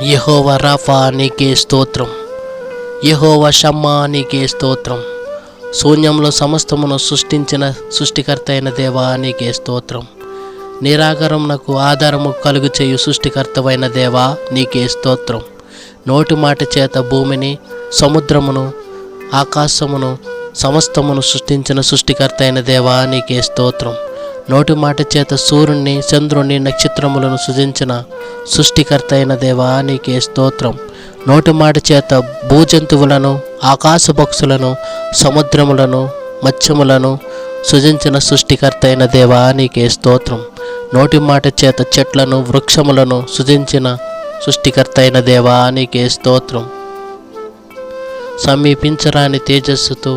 యెహోవా Rapha నీకే స్తోత్రం. యెహోవా షమ్మా నీకే స్తోత్రం. శూన్యంలో సమస్తమును సృష్టించిన సృష్టికర్త అయిన దేవా నీకే స్తోత్రం. నిరాకారమునకు ఆధారము కలుగు చేయు సృష్టికర్తవైన దేవా నీకే స్తోత్రం. నోటి మాట చేత భూమిని, సముద్రమును, ఆకాశమును, సమస్తమును సృష్టించిన సృష్టికర్త అయిన దేవా నీకే స్తోత్రం. నోటి మాట చేత సూర్యుని, చంద్రుని, నక్షత్రములను సృజించిన సృష్టికర్త అయిన దేవా నీకే స్తోత్రం. నోటి మాట చేత భూజంతువులను, ఆకాశ పక్షులను, సముద్రములను, మత్స్యములను సృజించిన సృష్టికర్త అయిన దేవా నీకే స్తోత్రం. నోటి మాట చేత చెట్లను, వృక్షములను సృజించిన సృష్టికర్త అయిన దేవా నీకే స్తోత్రం. సమీపించరాని తేజస్సుతో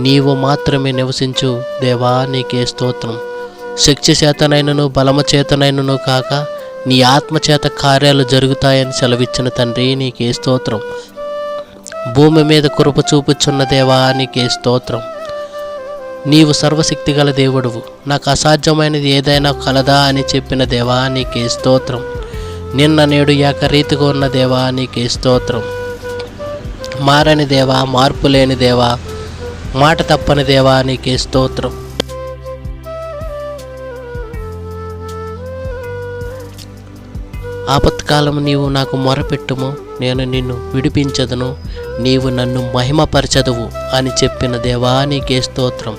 నీవు మాత్రమే నివసించు దేవా నీకే స్తోత్రం. శక్తి చేతనైనను బలము చేతనైనను కాక నీ ఆత్మచేత కార్యాలు జరుగుతాయని సెలవిచ్చిన తండ్రి నీకే స్తోత్రం. భూమి మీద కృప చూపుచున్న దేవా నీకే స్తోత్రం. నీవు సర్వశక్తి గల దేవుడువు. నాకు అసాధ్యమైనది ఏదైనా కలదా అని చెప్పిన దేవా నీకే స్తోత్రం. నిన్న నేడు ఏకరీతిగా ఉన్న దేవా నీకే స్తోత్రం. మారని దేవా, మార్పు లేని దేవా, మాట తప్పని దేవా నీకే స్తోత్రం. ఆపత్కాలం నీవు నాకు మొరపెట్టుము, నేను నిన్ను విడిపించదును, నీవు నన్ను మహిమపరచదువు అని చెప్పిన దేవా నీకే స్తోత్రం.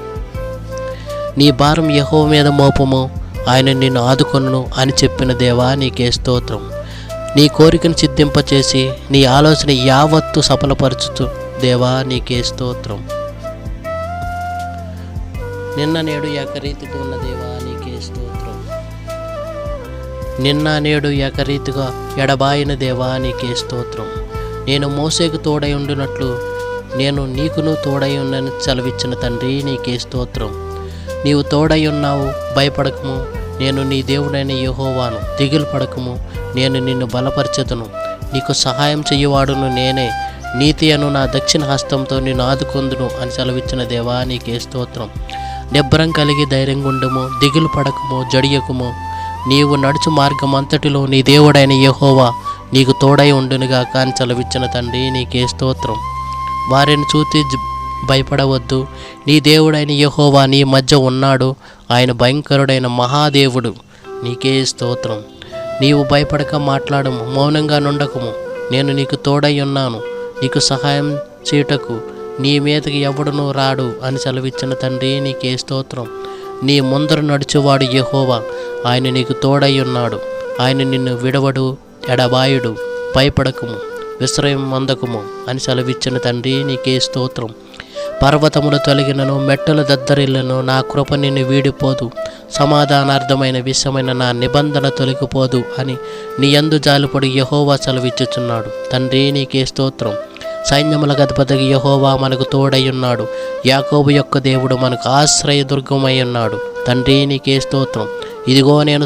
నీ భారం యెహోవా మీద మోపము, ఆయన నిన్ను ఆదుకొనును అని చెప్పిన దేవా నీకే స్తోత్రం. నీ కోరికను సిద్ధింపచేసి నీ ఆలోచన యావత్తు సఫలపరచుతూ దేవా నీకే స్తోత్రం. నిన్న నేడు ఏకరీతిగా ఉన్న దేవా నీకే స్తోత్రం. నిన్న నేడు ఏకరీతిగా ఎడబాయిన దేవా నీకే స్తోత్రం. నేను మోసేకు తోడై ఉండినట్లు నేను నీకును తోడై ఉన్నని సెలవిచ్చిన తండ్రి నీకే స్తోత్రం. నీవు తోడై ఉన్నావు, భయపడకము, నేను నీ దేవుడైన యెహోవాను, దిగులు పడకము, నేను నిన్ను బలపరచదును, నీకు సహాయం చెయ్యవాడును నేనే, నీతి అను నా దక్షిణ హస్తంతో నిన్ను ఆదుకొందును అని సెలవిచ్చిన దేవా నీకే స్తోత్రం. నిబ్బరం కలిగి ధైర్యంగుండుము, దిగులు పడకము, జడియకుము, నీవు నడుచు మార్గం అంతటిలో నీ దేవుడైన యెహోవా నీకు తోడై ఉండునుగా అని సెలవిచ్చిన తండ్రి నీకే స్తోత్రం. వారిని చూసి భయపడవద్దు, నీ దేవుడైన యెహోవా నీ మధ్య ఉన్నాడు, ఆయన భయంకరుడైన మహాదేవుడు. నీకే స్తోత్రం. నీవు భయపడక మాట్లాడము, మౌనంగా నుండకము, నేను నీకు తోడై ఉన్నాను, నీకు సహాయం చేయుటకు నీ మీదకి ఎవడునూ రాడు అని సెలవిచ్చిన తండ్రి నీకే స్తోత్రం. నీ ముందర నడుచువాడు యెహోవా, ఆయన నీకు తోడై ఉన్నాడు, ఆయన నిన్ను విడవడు, ఎడబాయుడు, భయపడకము, విశ్రయం పొందకము అని సెలవిచ్చిన తండ్రి నీకే స్తోత్రం. పర్వతములు తొలగినను, మెట్టలు దద్దరిల్లను, నా కృప నిన్ను వీడిపోదు, సమాధానార్థమైన విషయమైన నా నిబంధన తొలగిపోదు అని నీ యందు జాలిపడి యెహోవా సెలవిచ్చుచున్నాడు. తండ్రి నీకే స్తోత్రం. సైన్యములకు అధిపతికి యెహోవా మనకు తోడై ఉన్నాడు, యాకోబు యొక్క దేవుడు మనకు ఆశ్రయదుర్గమై ఉన్నాడు. తండ్రి నీకే స్తోత్రం. ఇదిగో నేను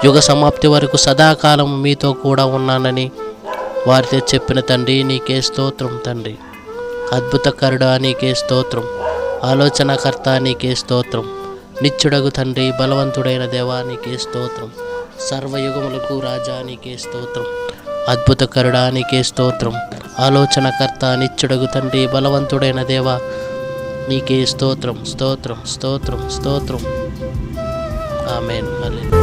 యుగ సమాప్తి వరకు సదాకాలం మీతో కూడా ఉన్నానని వారితో చెప్పిన తండ్రి నీకే స్తోత్రం. తండ్రి అద్భుతకరుడా నీకే స్తోత్రం. ఆలోచనకర్త నీకే స్తోత్రం. నిత్యుడగు తండ్రి, బలవంతుడైన దేవా నీకే స్తోత్రం. సర్వయుగములకు రాజా నీకే స్తోత్రం. అద్భుతకరుడా నీకే స్తోత్రం. ఆలోచనకర్త, నిత్యుడగు తండ్రి, బలవంతుడైన దేవా నీకే స్తోత్రం. స్తోత్రం, స్తోత్రం, స్తోత్రం. ఆమేన్. హల్లెలూయా.